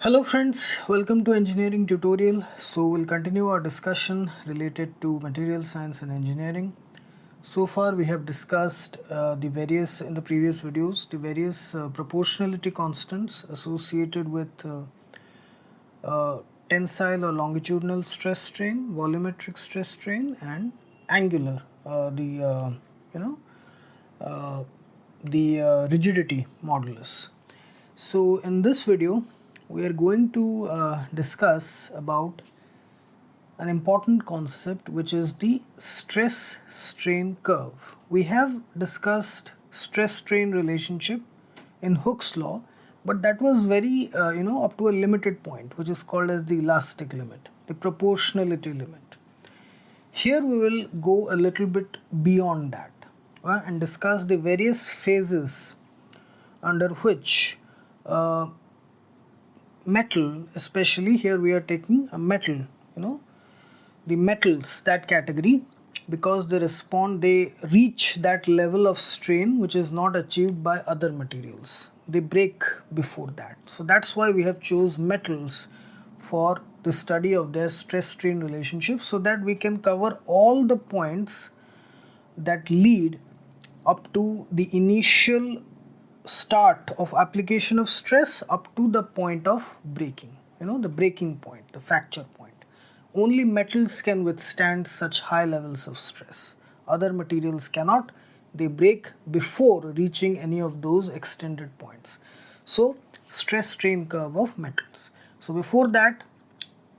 Hello friends, welcome to engineering tutorial. So we'll continue our discussion related to material science and engineering. So far we have discussed in the previous videos, the various proportionality constants associated with tensile or longitudinal stress strain, volumetric stress strain, and angular, you know, uh, the rigidity modulus. So in this video, we are going to discuss about an important concept, which is the stress strain curve. We have discussed stress strain relationship in Hooke's law, but that was very up to a limited point, which is called as the elastic limit, the proportionality limit. Here we will go a little bit beyond that and discuss the various phases under which metal, especially here we are taking a metal, the metals, that category, because they reach that level of strain which is not achieved by other materials. They break before that. So that's why we have chose metals for the study of their stress strain relationship, so that we can cover all the points that lead up to the initial start of application of stress up to the point of breaking, the breaking point, the fracture point. Only metals can withstand such high levels of stress. Other materials cannot. They break before reaching any of those extended points. So stress strain curve of metals. So before that,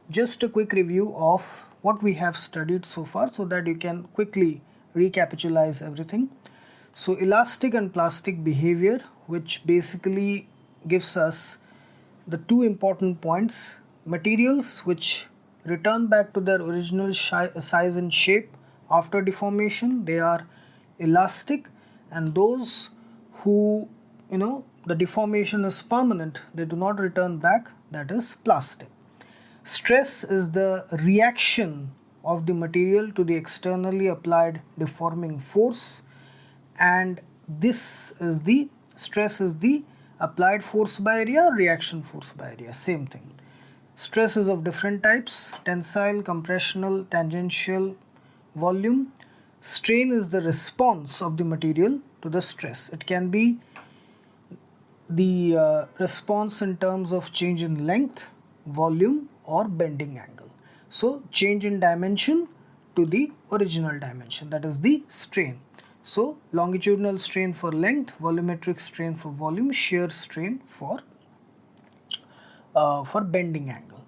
just a quick review of what we have studied so far, so that you can quickly recapitalize everything. So elastic and plastic behavior, which basically gives us the two important points: materials which return back to their original size and shape after deformation, they are elastic, and those who, the deformation is permanent, they do not return back, that is plastic. Stress is the reaction of the material to the externally applied deforming force, and this is the stress is the applied force by area, reaction force by area, same thing. Stress is of different types: tensile, compressional, tangential, volume. Strain is the response of the material to the stress. It can be the response in terms of change in length, volume, or bending angle. So change in dimension to the original dimension, that is the strain. So longitudinal strain for length, volumetric strain for volume, shear strain for bending angle.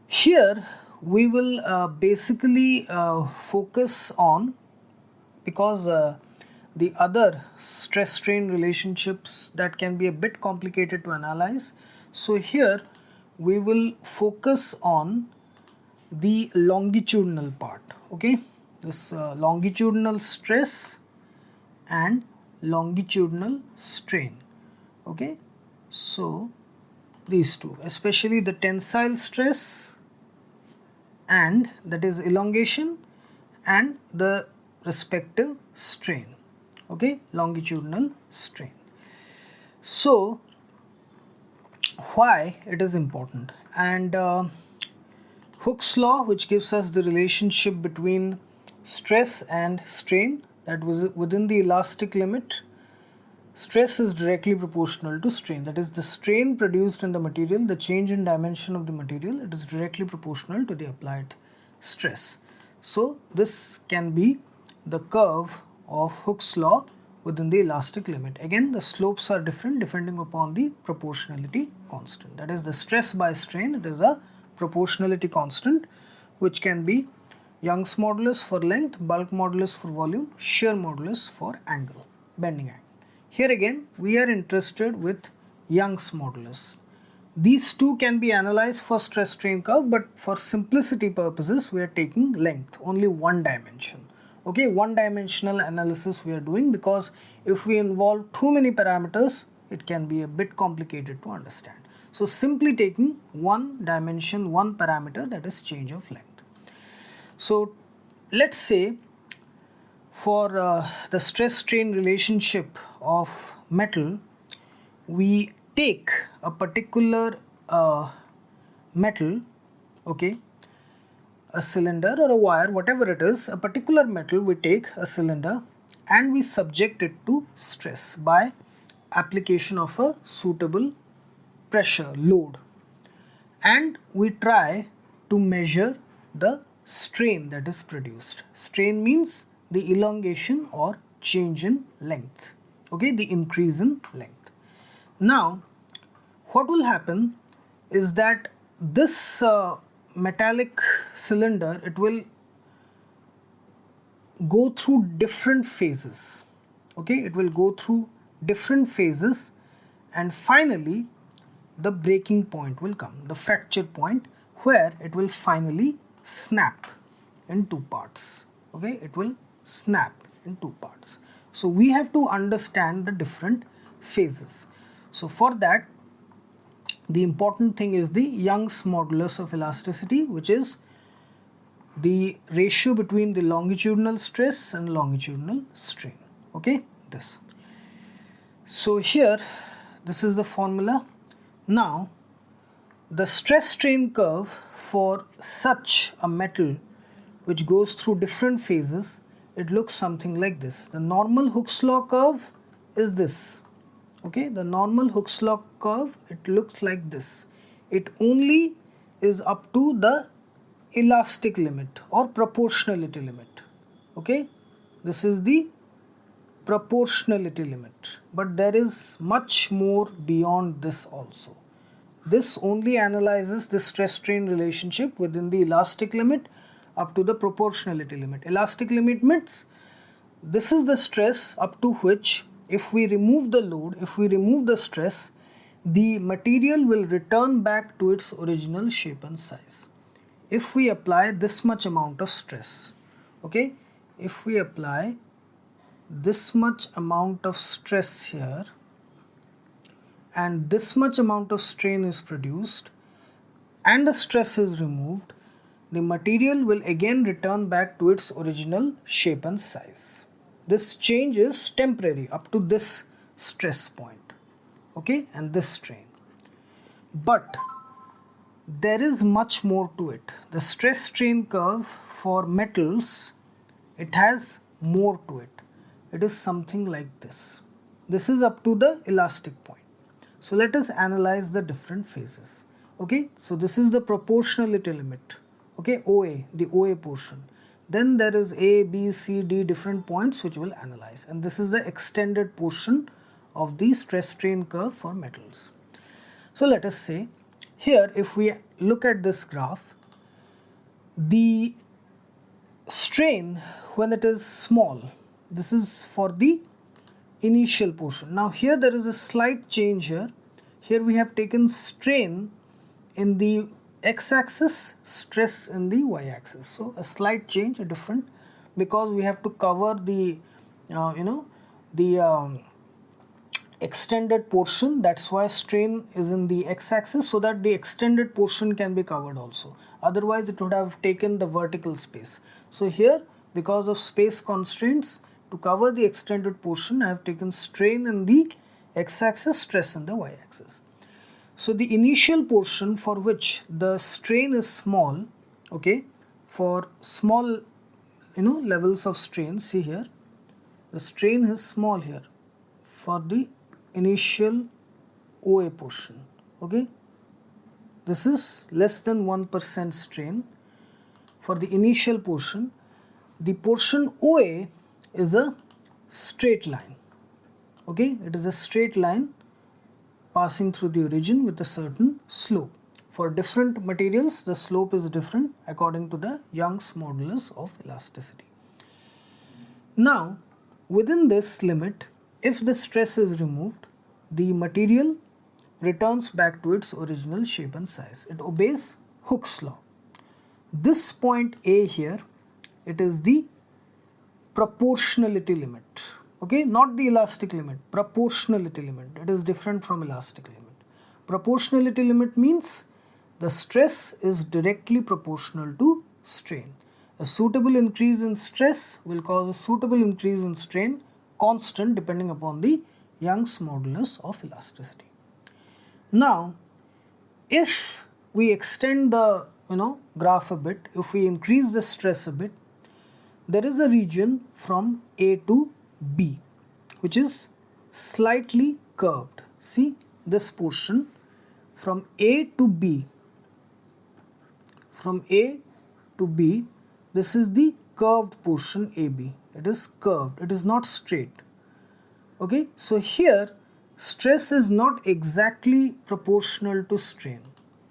Here we will basically focus on, because the other stress strain relationships that can be a bit complicated to analyze. So here we will focus on the longitudinal part. Okay, this longitudinal stress and longitudinal strain. Okay, so these two, especially the tensile stress, and that is elongation, and the respective strain. Okay, longitudinal strain. So why it is important? And Hooke's law, which gives us the relationship between stress and strain, that was within the elastic limit, stress is directly proportional to strain. That is, the strain produced in the material, the change in dimension of the material, it is directly proportional to the applied stress. So this can be the curve of Hooke's law within the elastic limit. Again, the slopes are different depending upon the proportionality constant. That is, the stress by strain, it is a proportionality constant, which can be Young's modulus for length, bulk modulus for volume, shear modulus for angle, bending angle. Here again we are interested with Young's modulus. These two can be analyzed for stress strain curve, but for simplicity purposes we are taking length, only one dimension. Okay, one dimensional analysis we are doing, because if we involve too many parameters, it can be a bit complicated to understand. So simply taking one dimension, one parameter, that is change of length. So let's say for the stress strain relationship of metal, we take a particular a metal, okay, a cylinder or a wire, whatever it is, a particular metal, we take a cylinder and we subject it to stress by application of a suitable pressure load, and we try to measure the strain that is produced. Strain means the elongation or change in length, okay, the increase in length. Now what will happen is that this metallic cylinder, it will go through different phases, okay, it will go through different phases, and finally the breaking point will come, the fracture point, where it will finally snap in two parts, okay, it will snap in two parts. So we have to understand the different phases. So for that, the important thing is the Young's modulus of elasticity, which is the ratio between the longitudinal stress and longitudinal strain, okay, this. So here, this is the formula. Now the stress strain curve for such a metal which goes through different phases, it looks something like this. The normal Hooke's law curve is this, okay, the normal Hooke's law curve, it looks like this. It only is up to the elastic limit or proportionality limit, okay, this is the proportionality limit, but there is much more beyond this also. This only analyzes the stress strain relationship within the elastic limit up to the proportionality limit. Elastic limit means this is the stress up to which, if we remove the load, if we remove the stress, the material will return back to its original shape and size. If we apply this much amount of stress, okay, if we apply this much amount of stress here and this much amount of strain is produced and the stress is removed, the material will again return back to its original shape and size. This change is temporary up to this stress point, okay, and this strain. But there is much more to it. The stress strain curve for metals, it has more to it. It is something like this. This is up to the elastic point. So let us analyze the different phases. Okay, so this is the proportionality limit. Okay, OA, the OA portion. Then there is A, B, C, D different points which we'll analyze. And this is the extended portion of the stress strain curve for metals. So let us say here, if we look at this graph, the strain when it is small, this is for the initial portion. Now here there is a slight change here. Here we have taken strain in the x-axis, stress in the y-axis. So a slight change, a different, because we have to cover the extended portion. That's why strain is in the x-axis, so that the extended portion can be covered also. Otherwise it would have taken the vertical space. So here, because of space constraints, to cover the extended portion, I have taken strain in the x-axis, stress in the y-axis. So the initial portion for which the strain is small, okay, for small levels of strain, see here, the strain is small here for the initial OA portion, okay. This is less than 1% strain for the initial portion. The portion OA is a straight line, okay, it is a straight line passing through the origin with a certain slope. For different materials, the slope is different according to the Young's modulus of elasticity. Now, within this limit, if the stress is removed, the material returns back to its original shape and size. It obeys Hooke's law. This point A here, it is the proportionality limit, okay, not the elastic limit, proportionality limit. It is different from elastic limit. Proportionality limit means the stress is directly proportional to strain. A suitable increase in stress will cause a suitable increase in strain, constant depending upon the Young's modulus of elasticity. Now, if we extend the graph a bit, if we increase the stress a bit, there is a region from A to B which is slightly curved. See this portion from A to B, from A to B, this is the curved portion AB. It is curved, it is not straight. Okay, so here stress is not exactly proportional to strain.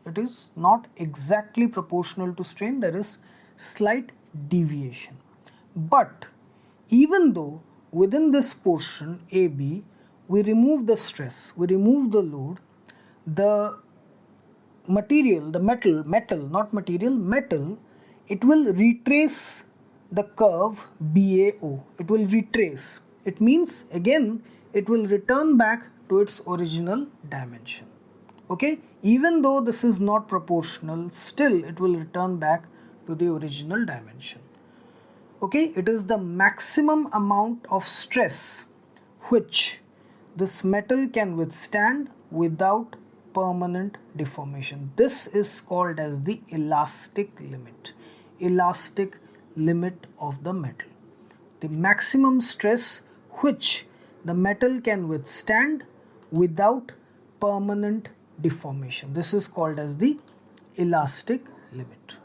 It is not exactly proportional to strain, there is slight deviation. But even though within this portion AB we remove the stress, we remove the load, the material, the not material, metal, it will retrace the curve BAO. It will retrace. It means again it will return back to its original dimension. Okay, even though this is not proportional, still it will return back to the original dimension. Okay, it is the maximum amount of stress which this metal can withstand without permanent deformation. This is called as the elastic limit. Elastic limit of the metal. The maximum stress which the metal can withstand without permanent deformation. This is called as the elastic limit.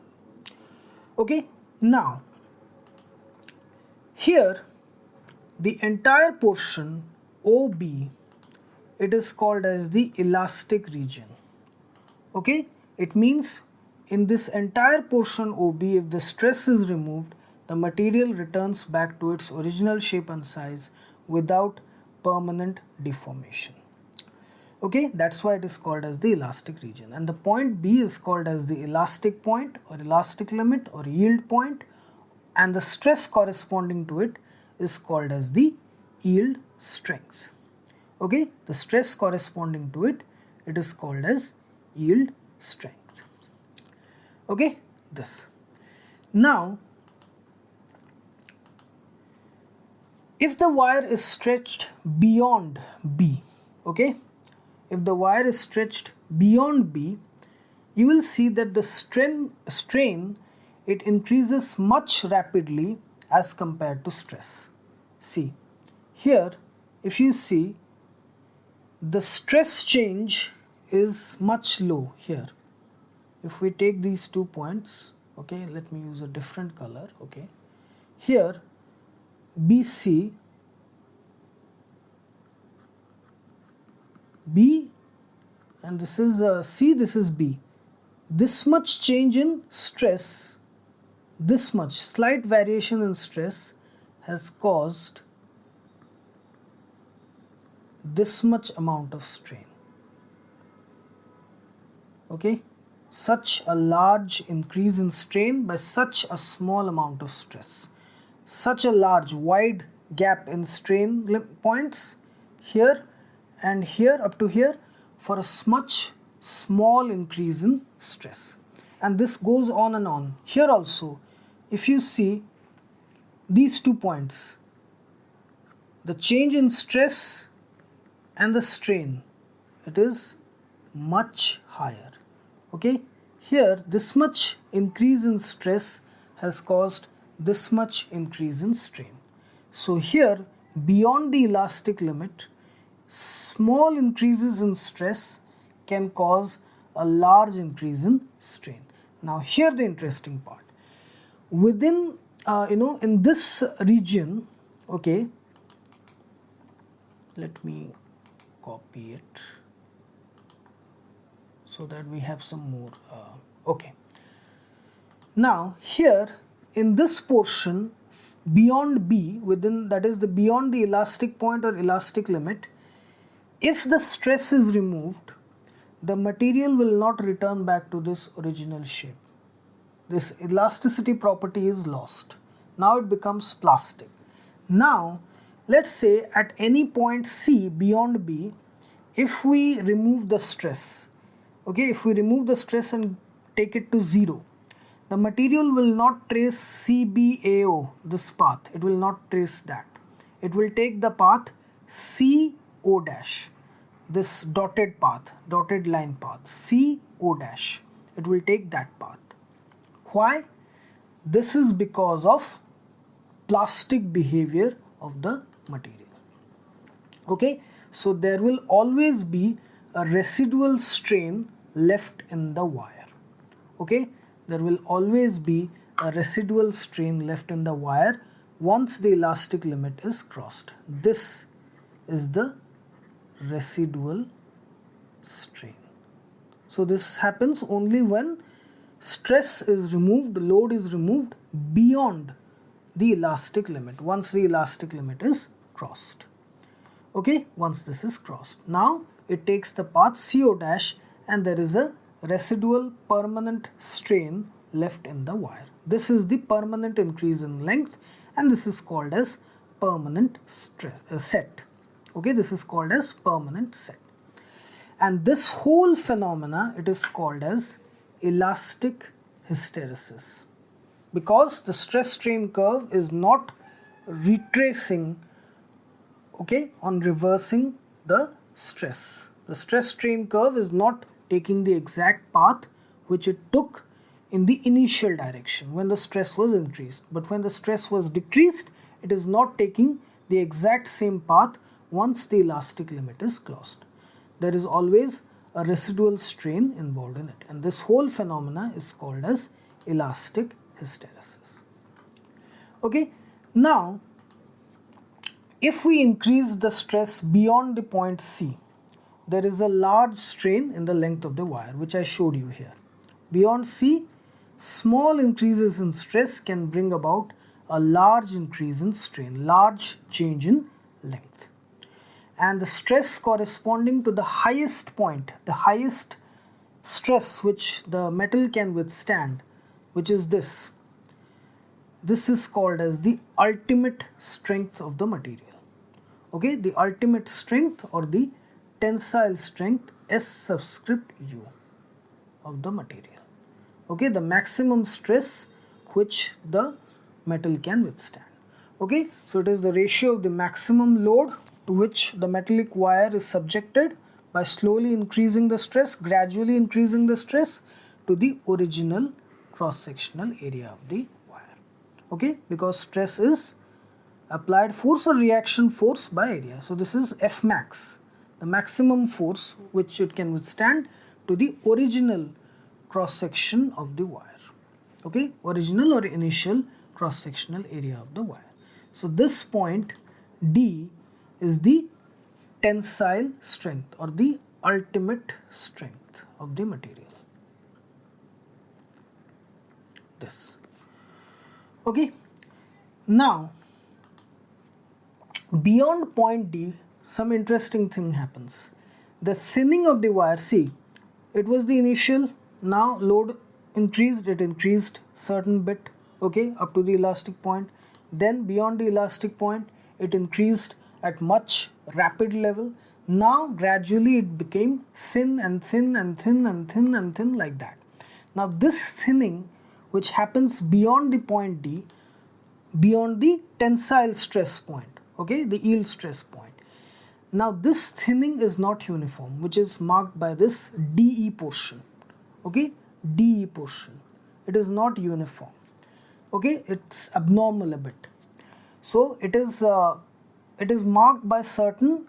Okay, now here the entire portion OB, it is called as the elastic region. Okay, it means in this entire portion OB, if the stress is removed, the material returns back to its original shape and size without permanent deformation. Okay, that's why it is called as the elastic region. And the point B is called as the elastic point or elastic limit or yield point, and the stress corresponding to it is called as the yield strength. Okay, the stress corresponding to it, it is called as yield strength. Okay, this. Now, if the wire is stretched beyond B, okay, if the wire is stretched beyond B, you will see that the strain it increases much rapidly as compared to stress. See, here if you see, the stress change is much low here. If we take these 2 points, okay, let me use a different color, okay, here BC, B, and this is C, this is B. This much change in stress, this much slight variation in stress has caused this much amount of strain. Okay, such a large increase in strain by such a small amount of stress. Such a large wide gap in strain points here and here up to here for a much small increase in stress. And this goes on and on. Here also, if you see these 2 points, the change in stress and the strain, it is much higher. Okay, here this much increase in stress has caused this much increase in strain. So here beyond the elastic limit, small increases in stress can cause a large increase in strain. Now here the interesting part, within in this region, okay, let me copy it so that we have some more. Okay, now here in this portion beyond B, within, that is the beyond the elastic point or elastic limit, if the stress is removed, the material will not return back to this original shape. This elasticity property is lost. Now it becomes plastic. Now let's say at any point C beyond B, if we remove the stress, okay, if we remove the stress and take it to 0, the material will not trace CBAO, this path. It will not trace that. It will take the path CO dash. this dotted path, dotted line path, CO dash. It will take that path. Why? This is because of plastic behavior of the material. Okay, so there will always be a residual strain left in the wire. Okay, there will always be a residual strain left in the wire once the elastic limit is crossed. This is the residual strain. So this happens only when stress is removed, load is removed beyond the elastic limit, once the elastic limit is crossed. Okay, once this is crossed. Now it takes the path CO dash and there is a residual permanent strain left in the wire. This is the permanent increase in length and this is called as permanent set. Okay, this is called as permanent set. And this whole phenomena, it is called as elastic hysteresis, because the stress strain curve is not retracing, okay, on reversing the stress. The stress strain curve is not taking the exact path which it took in the initial direction when the stress was increased, but when the stress was decreased, it is not taking the exact same path once the elastic limit is crossed. There is always a residual strain involved in it, and this whole phenomena is called as elastic hysteresis. Okay, now if we increase the stress beyond the point C, there is a large strain in the length of the wire, which I showed you here. Beyond C, small increases in stress can bring about a large increase in strain, large change in length. And the stress corresponding to the highest point, the highest stress which the metal can withstand, which is this. This is called as the ultimate strength of the material. Okay, the ultimate strength or the tensile strength S subscript U of the material. Okay, the maximum stress which the metal can withstand. Okay, so it is the ratio of the maximum load to which the metallic wire is subjected by slowly increasing the stress, gradually increasing the stress to the original cross-sectional area of the wire. Okay, because stress is applied force or reaction force by area. So this is F max, the maximum force which it can withstand to the original cross-section of the wire. Okay, original or initial cross-sectional area of the wire. So this point D is the tensile strength or the ultimate strength of the material. This. Okay. Now, beyond point D, some interesting thing happens. The thinning of the wire, see, it was the initial, now load increased, it increased certain bit, okay, up to the elastic point. Then beyond the elastic point, it increased at much rapid level. Now gradually it became thin and thin and thin and thin and thin like that. Now this thinning which happens beyond the point D, beyond the tensile stress point, okay, the yield stress point. Now this thinning is not uniform, which is marked by this DE portion, okay, DE portion. It is not uniform, okay, it's abnormal a bit. So it is marked by certain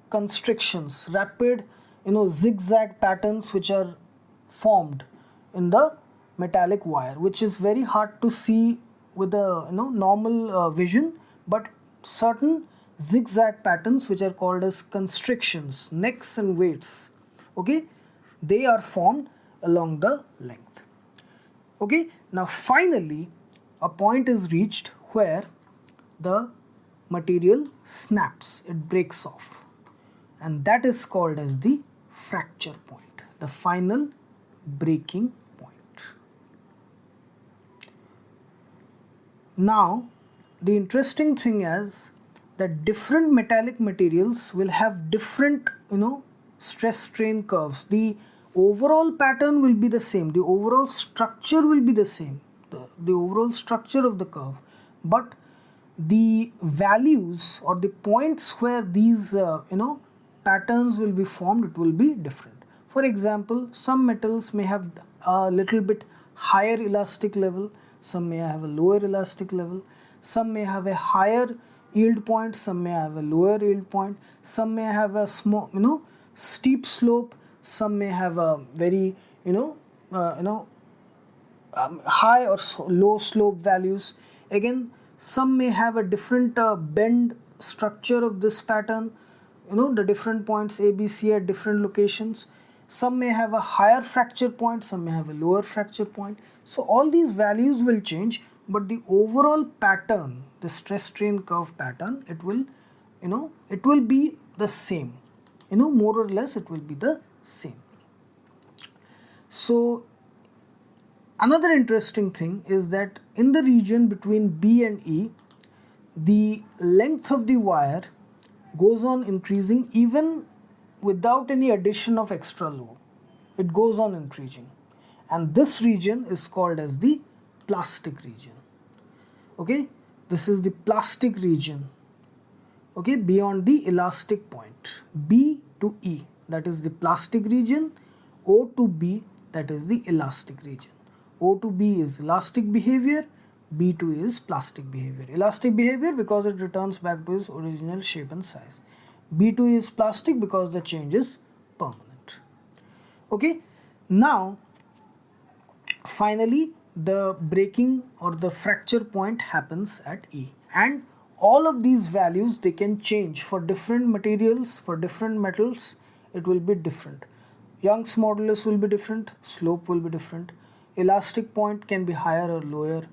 constrictions, rapid, zigzag patterns which are formed in the metallic wire, which is very hard to see with a normal vision, but certain zigzag patterns which are called as constrictions, necks and weights, okay, they are formed along the length. Okay, now finally a point is reached where the material snaps, it breaks off, and that is called as the fracture point, the final breaking point. Now the interesting thing is that different metallic materials will have different stress strain curves. The overall pattern will be the same, the overall structure will be the same, the overall structure of the curve, but the values or the points where these patterns will be formed, it will be different. For example, some metals may have a little bit higher elastic level, some may have a lower elastic level, some may have a higher yield point, some may have a lower yield point, some may have a small, steep slope, some may have a very, high or low slope values. Again, some may have a different bend structure of this pattern, the different points A, B, C at different locations. Some may have a higher fracture point, some may have a lower fracture point. So all these values will change, but the overall pattern, the stress strain curve pattern, it will be the same, more or less it will be the same. So another interesting thing is that in the region between B and E, the length of the wire goes on increasing even without any addition of extra load. It goes on increasing, and this region is called as the plastic region. Okay, this is the plastic region, okay, beyond the elastic point. B to E, that is the plastic region. O to B, that is the elastic region. O to B is elastic behavior, B to E is plastic behavior. Elastic behavior because it returns back to its original shape and size. B to E is plastic because the change is permanent. Okay, now finally the breaking or the fracture point happens at E, and all of these values, they can change for different materials, for different metals it will be different. Young's modulus will be different, slope will be different, elastic point can be higher or lower,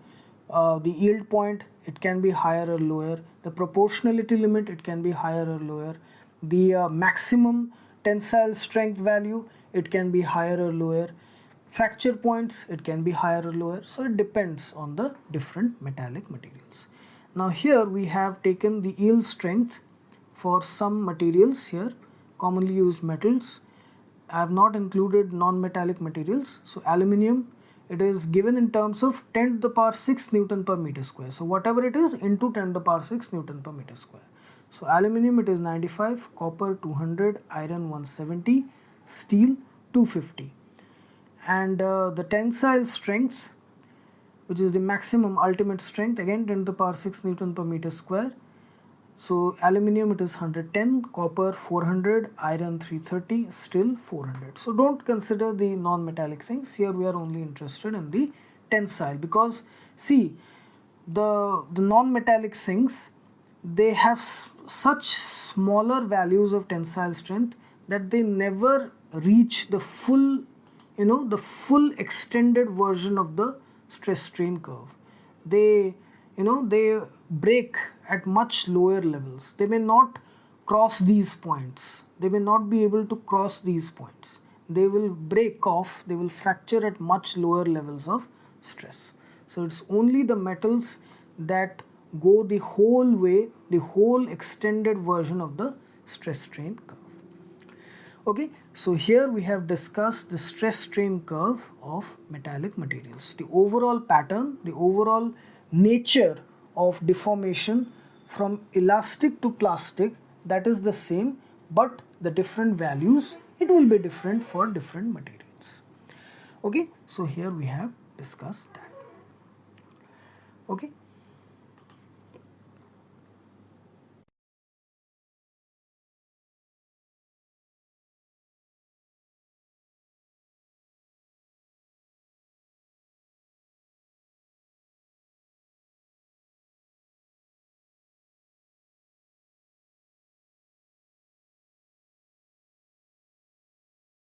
the yield point, it can be higher or lower, the proportionality limit, it can be higher or lower, the maximum tensile strength value, it can be higher or lower, fracture points, it can be higher or lower. So it depends on the different metallic materials. Now here we have taken the yield strength for some materials here, commonly used metals. I have not included non-metallic materials. So aluminium, it is given in terms of 10 to the power 6 Newton per meter square. So whatever it is into 10 to the power 6 Newton per meter square. So aluminium, it is 95, copper 200, iron 170, steel 250. And the tensile strength, which is the maximum ultimate strength, again 10 to the power 6 Newton per meter square. So aluminium, it is 110, copper 400, iron 330, steel 400. So don't consider the non-metallic things. Here we are only interested in the tensile, because see, the non-metallic things, they have such smaller values of tensile strength that they never reach the full, the full extended version of the stress strain curve. They break at much lower levels. They may not cross these points. They may not be able to cross these points. They will break off, they will fracture at much lower levels of stress. So it's only the metals that go the whole way, the whole extended version of the stress strain curve. Okay, so here we have discussed the stress strain curve of metallic materials. The overall pattern, the overall nature of deformation from elastic to plastic, that is the same, but the different values, it will be different for different materials. Okay, so here we have discussed that. Okay.